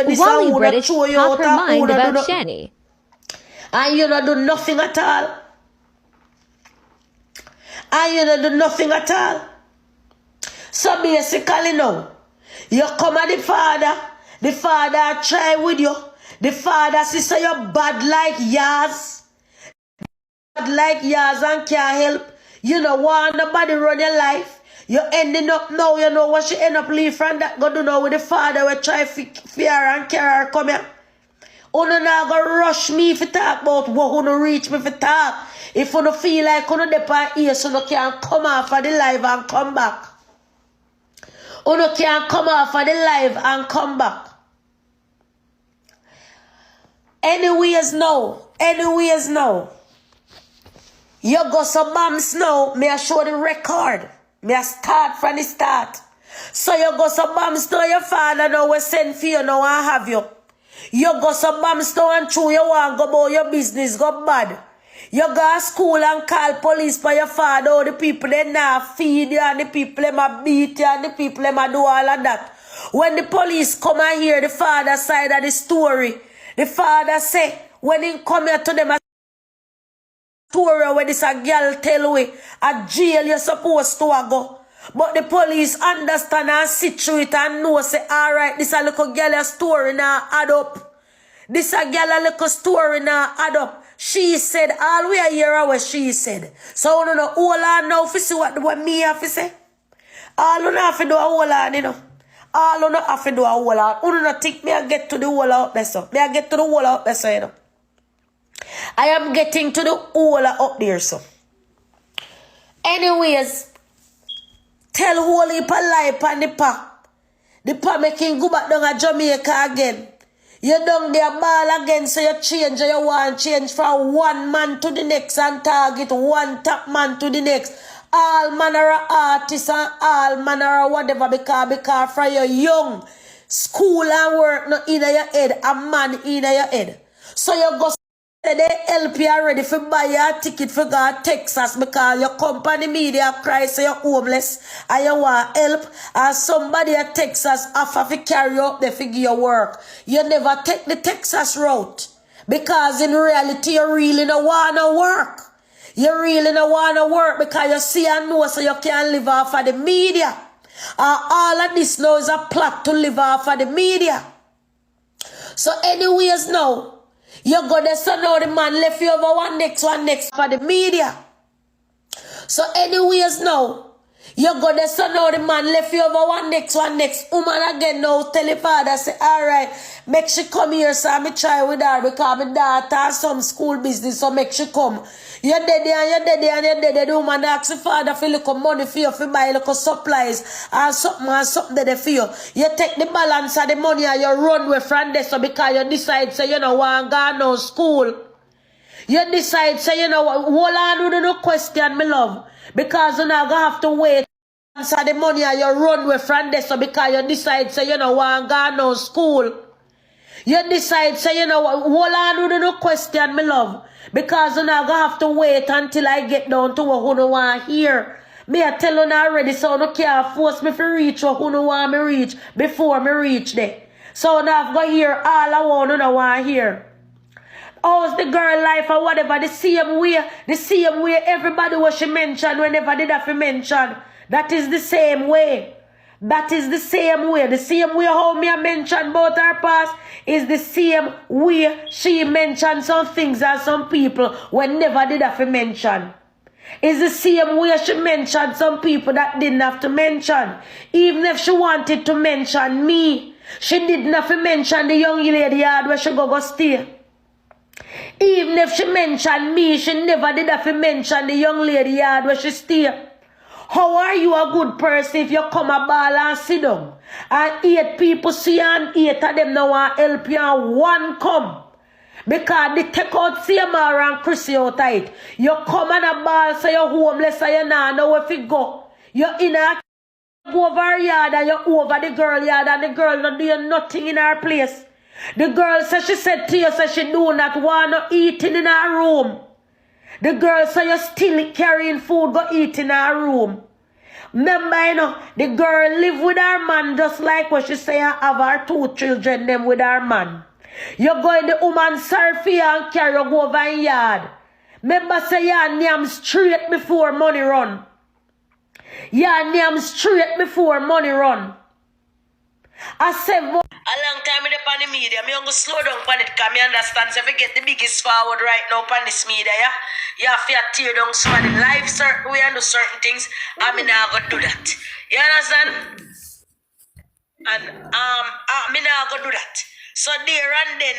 this Wally and British throw you top out her mind and about Shanii. And you don't do nothing at all. And you don't do nothing at all. So basically now, you come at the father try with you. The father sister you bad like yours. Bad like yours and can't help. You know want nobody run your life. You ending up now, you know what she end up leave from that go do now with the father we try fear and care her come here. Uno not gonna rush me if you talk about what uno reach me if you talk. If uno feel like uno depart here so uno can come off of the live and come back. Uno can come off of the live and come back. Anyways now. You go some bombs now. Me I show the record. Me I start from the start. So you go some bombs now. Your father now we send for you now and have you. You go some bombs now and true you want go about your business go bad. You go to school and call police for your father. All the people they not feed you and the people they might beat you and the people they might do all of that. When the police come and hear the father side of the story, the father say when he come here to them a story where this a girl tell we a jail you're supposed to go. But the police understand and see through it and know say alright this a little girl a story now add up. This a girl a little story now add up. She said all we are hear what she said. So you know all I know for see what me have to say. All you have to do a whole lot, you know. All you have to do a whole lot. You don't think me I get to the whole out there so. Me I get to the whole out there so you know. I am getting to the whole up there so. Anyways, tell Wally pa lie pan the pa. The pa making go back down to Jamaica again. You down there ball again, so you change, you want change from one man to the next and target one top man to the next. All manner of artists and all manner of whatever because from your young, school and work not in your head, a man in your head. So you go they help you already for buy your ticket for go to Texas because your company media cry so you're homeless and you want help and somebody at Texas offer to carry you up there for give your work. You never take the Texas route because in reality you really don't want to work. You really don't want to work because you see and know so you can't live off of the media. All of this now is a plot to live off of the media. So anyways now, you go there so now the man left you over one next for the media. So anyways now, you go there so now the man left you over one next. Woman again now tell the father say, alright, make she come here so I try with her because my daughter has some school business so make she come. You're dead there. The woman ask the father for little money for you, for buy little supplies and something there for you. You take the balance of the money and you run away from there so because you decide say you know want to go no school. You decide say you know what, hold on with no question, my love. Because you're not going to have to wait answer the money and you run away from there so because you decide say you know want to go no school. You decide say you know what, hold on with no question, my love. Because you're not going to have to wait until I get down to what you want to hear. Me I tell you already so you can't force me to reach what you want me reach before me reach there. So now I've got to hear all I want to hear. How's the girl life or whatever, the same way everybody was she mentioned whenever did have to mention. That is the same way. That is the same way. The same way how me mentioned about her past is the same way she mentioned some things and some people when never did have to mention. It's the same way she mentioned some people that didn't have to mention. Even if she wanted to mention me, she didn't have to mention the young lady yard where she go stay. Even if she mentioned me, she never did have to mention the young lady yard where she stay. How are you a good person if you come a ball and sit down? And 8 people see and 8 of them now want help you and 1 come. Because they take out CMR and Chrissy out of it. You come and a ball so you're homeless and you not know where to go. You're in a go over her yard and you're over the girl yard and the girl not doing nothing in her place. The girl said she said to you so she do not want to eat in her room. The girl said you're still carrying food go eat in her room. Remember, you know, the girl live with her man just like what she say and have her 2 children them with her man. You go in the woman surfy and carry you go over in yard. Remember say your name straight before money run. Your name straight before money run. I said, a long time in the media, I'm going to slow down on it because I understand. So if you get the biggest forward right now on this media, yeah, you have to tear down somebody life certain way and do certain things. I'm not going to do that. You understand? And me not going to do that. So there and then,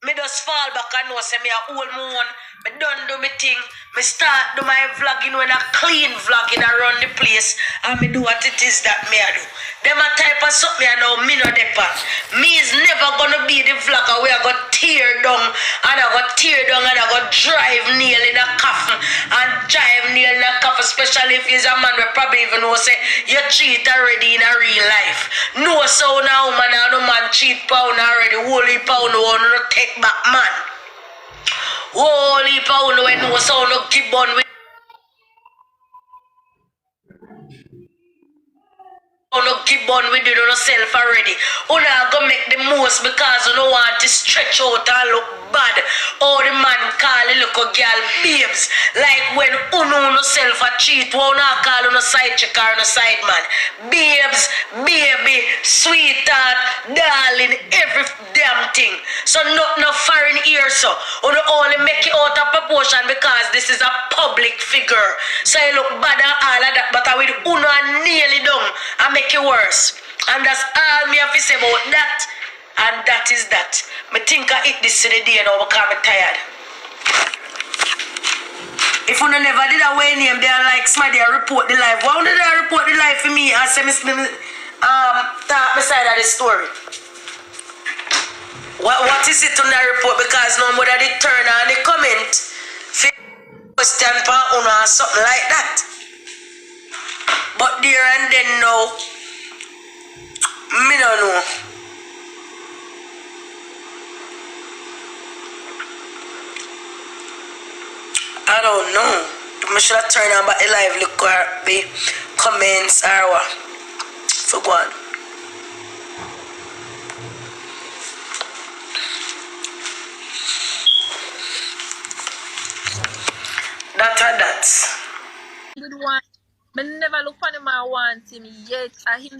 me just fall back and know say me a whole moon. Me done do me thing. Me start do my vlogging when I clean vlogging around the place. And me do what it is that me a do. Them a type of something I know me no depart. Me is never gonna be the vlogger where I go tear down and I go tear down and I go drive nail in a coffin and drive nail in a coffin, especially if he's a man we probably even know say you cheat already in a real life. No so now woman and no man cheat pound already. Holy pound one no take back man. Holy pound when no so no keep on with no give on with you yourself already. Una go make the most because you don't want to stretch out and look bad. Or the man call a little girl babes. Like when uno self a cheat, una call on a side check or a side man. Babes, baby, sweetheart, darling, every damn thing. So no foreign ear so. Una only make it out of proportion because this is a public figure. So you look bad and all of that, but I will uno nearly done and make it worse. And that's all me have to say about that. And that is that. Me think I eat this today now because I'm tired. If you never did a way name, they are like somebody report the life. Why did I report the life for me and say me talk beside of the story? What is it on the report? Because no more they turn on the comment question for or something like that. But there and then now, me don't know. I don't know. I should have turned on back the live look or the comments or what. For one. That. Good one. I never look on him and want him yet. I him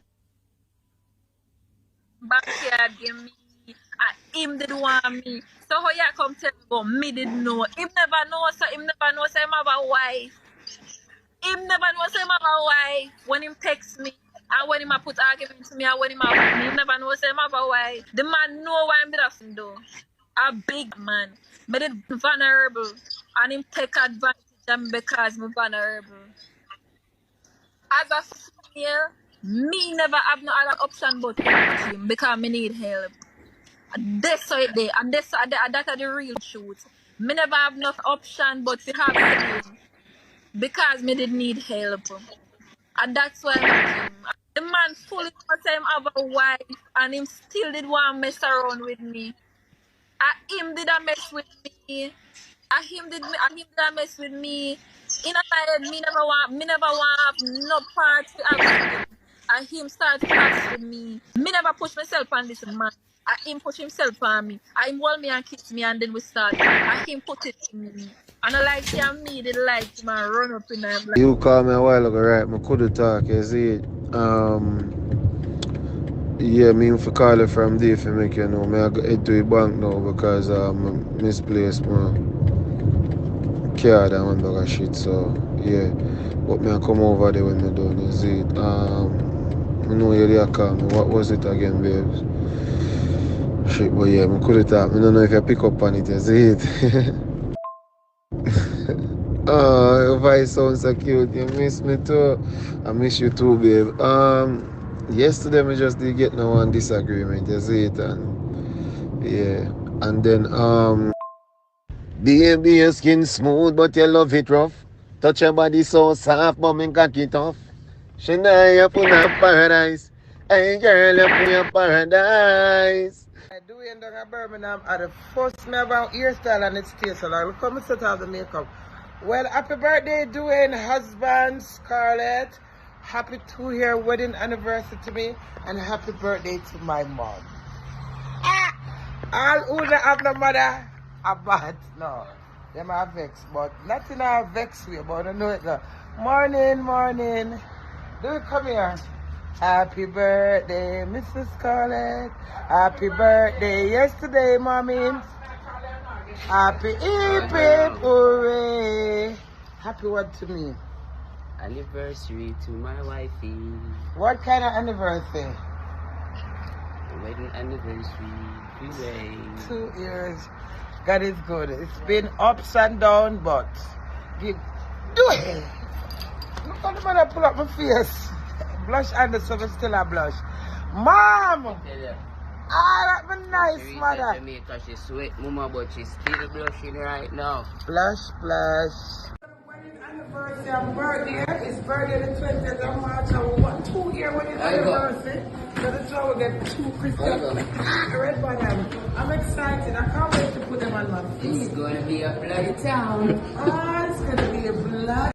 backyard give me. Him did want me. So how you come tell me about me did know. Him never know, so him never know, so him have a wife. Him never know, so him have a wife. When him text me, and when him a put argument to me, and when him have me, him never know, so him have a wife. The man know why him did have do. A big man. But it vulnerable. And him take advantage of me because I'm vulnerable. As a female, me never have no other option but to help him because me need help. That's how it is, and that's the real truth. Me never have no option but to have him because me did need help. And that's why I'm him. The man fully knows him have a wife and him still did want to mess around with me. And him did a mess with me. And him did a mess with me. In my head, me never want have no part to have with him. And him start to ask with me. Me never push myself on this man. And him push himself on me. And him hold me and kiss me and then we start. And him put it in me. And I like him, me did like him and run up in my blood. You called me a while ago, right? I couldn't talk, you see. Yeah, me if I call you from there for make you know. I head to the bank now because misplaced my card and one bag of shit. So yeah. But me I come over there when I done, you see. I know you there call me. What was it again, babes? Shit, but yeah, I couldn't talk. I don't know if you pick up on it, you see it. Oh, your voice sounds so cute. You miss me too. I miss you too, babe. Yesterday we just did get no one disagreement, you see it, and yeah. And then baby, your skin smooth, but you love it rough. Touch your body so soft, but me cock it off. Shanii, you put up paradise. Hey girl, you put your paradise. Dewey and down at Birmingham are the first me about hairstyle and it stays so long. Look how I set out the makeup. Well, happy birthday, Dewey and husband, Scarlett. Happy 2-year wedding anniversary to me and happy birthday to my mom. All who don't have no mother are bad. No. Them are vexed, but not in a vex way, but I know it now. Morning. Do come here. Happy birthday, Mrs. Scarlett. Happy birthday yesterday, mommy. Happy hip hooray. Happy what to me? Anniversary to my wifey. What kind of anniversary? Wedding anniversary. 2 years. God is good. It's been ups and downs, but do it. Look at the man that pull up my face. Blush under so I still a blush. Mom! Ah, that's my nice mother. Jamaica, she sweat mama, but she's still blushing right now. Blush. Wedding anniversary and birthday. It's birthday the 20th of March. And 2-year wedding anniversary. So that's why we get 2 Christian red bottom. I'm excited. I can't wait to put them on my feet. It's gonna be a bloody town. Ah, it's gonna be a blood.